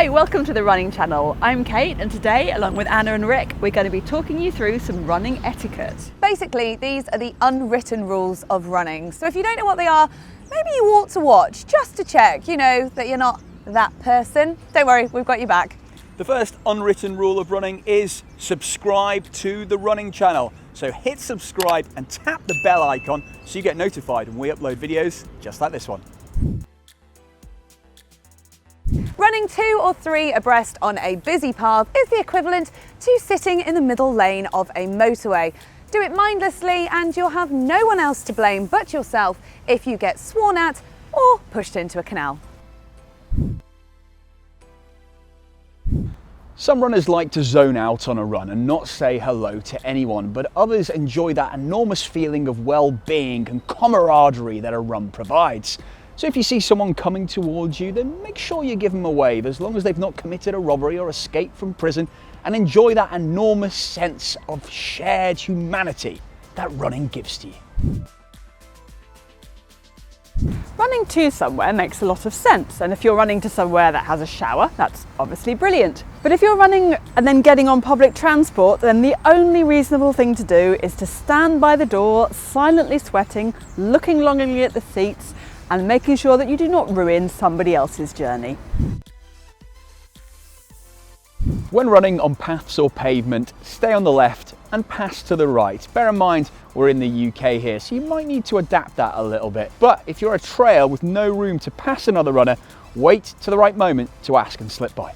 Hi, welcome to the Running Channel. I'm Kate, and today, along with Anna and Rick, we're going to be talking you through some running etiquette. Basically, these are the unwritten rules of running. So if you don't know what they are, maybe you ought to watch just to check, you know, that you're not that person. Don't worry, we've got you back. The first unwritten rule of running is subscribe to the Running Channel. So hit subscribe and tap the bell icon so you get notified when we upload videos just like this one. Running 2 or 3 abreast on a busy path is the equivalent to sitting in the middle lane of a motorway. Do it mindlessly and you'll have no one else to blame but yourself if you get sworn at or pushed into a canal. Some runners like to zone out on a run and not say hello to anyone, but others enjoy that enormous feeling of well-being and camaraderie that a run provides. So if you see someone coming towards you, then make sure you give them a wave, as long as they've not committed a robbery or escaped from prison, and enjoy that enormous sense of shared humanity that running gives to you. Running to somewhere makes a lot of sense, and if you're running to somewhere that has a shower, that's obviously brilliant. But if you're running and then getting on public transport, then the only reasonable thing to do is to stand by the door, silently sweating, looking longingly at the seats, and making sure that you do not ruin somebody else's journey. When running on paths or pavement, stay on the left and pass to the right. Bear in mind, we're in the UK here, so you might need to adapt that a little bit. But if you're a trail with no room to pass another runner, wait to the right moment to ask and slip by.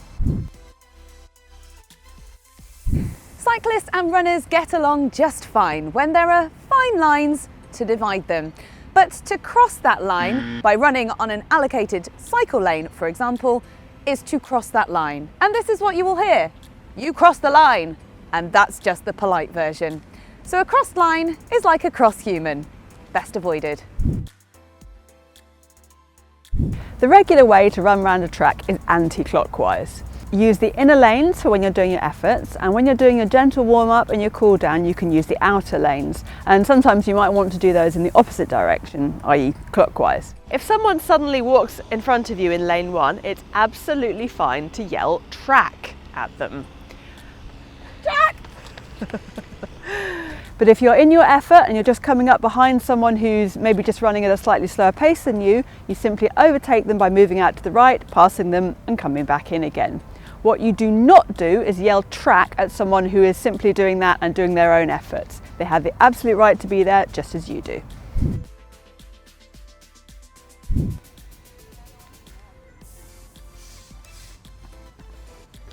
Cyclists and runners get along just fine when there are fine lines to divide them. But to cross that line by running on an allocated cycle lane, for example, is to cross that line. And this is what you will hear. You cross the line. And that's just the polite version. So a crossed line is like a cross human. Best avoided. The regular way to run around a track is anti-clockwise. Use the inner lanes for when you're doing your efforts, and when you're doing your gentle warm-up and your cool-down, you can use the outer lanes. And sometimes you might want to do those in the opposite direction, i.e. clockwise. If someone suddenly walks in front of you in lane 1, it's absolutely fine to yell track at them. Track! But if you're in your effort and you're just coming up behind someone who's maybe just running at a slightly slower pace than you, you simply overtake them by moving out to the right, passing them and coming back in again. What you do not do is yell track at someone who is simply doing that and doing their own efforts. They have the absolute right to be there just as you do.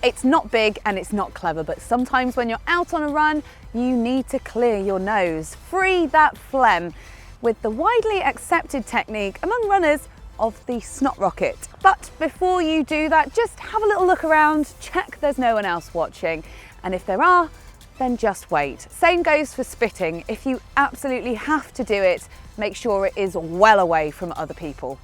It's not big and it's not clever, but sometimes when you're out on a run, you need to clear your nose, free that phlegm with the widely accepted technique among runners of the SNOT rocket. But before you do that, just have a little look around, check there's no one else watching. And if there are, then just wait. Same goes for spitting. If you absolutely have to do it, make sure it is well away from other people.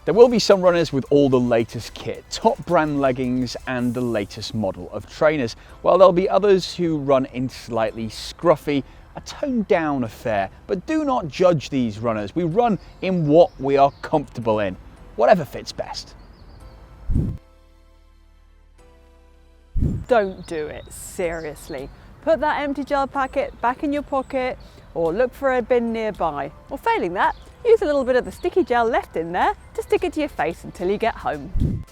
There will be some runners with all the latest kit, top brand leggings and the latest model of trainers, while there'll be others who run in slightly scruffy, a toned down affair. But do not judge these runners. We run in what we are comfortable in, whatever fits best. Don't do it, seriously. Put that empty gel packet back in your pocket or look for a bin nearby. Or failing that, use a little bit of the sticky gel left in there to stick it to your face until you get home.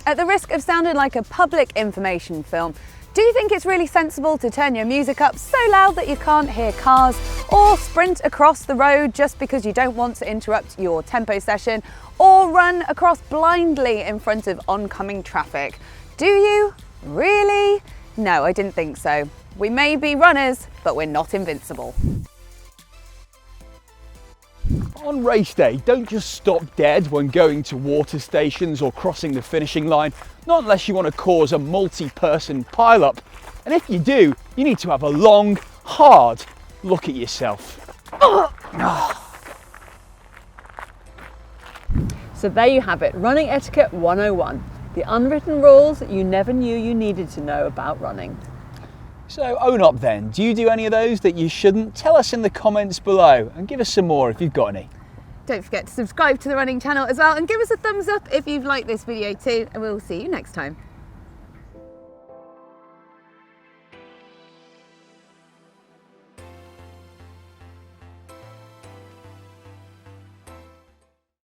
At the risk of sounding like a public information film, do you think it's really sensible to turn your music up so loud that you can't hear cars, or sprint across the road just because you don't want to interrupt your tempo session, or run across blindly in front of oncoming traffic? Do you? Really? No, I didn't think so. We may be runners, but we're not invincible. On race day, don't just stop dead when going to water stations or crossing the finishing line, not unless you want to cause a multi-person pile-up. And if you do, you need to have a long, hard look at yourself. So there you have it, Running Etiquette 101. The unwritten rules that you never knew you needed to know about running. So own up then, do you do any of those that you shouldn't? Tell us in the comments below and give us some more if you've got any. Don't forget to subscribe to the running channel as well and give us a thumbs up if you've liked this video too, and we'll see you next time.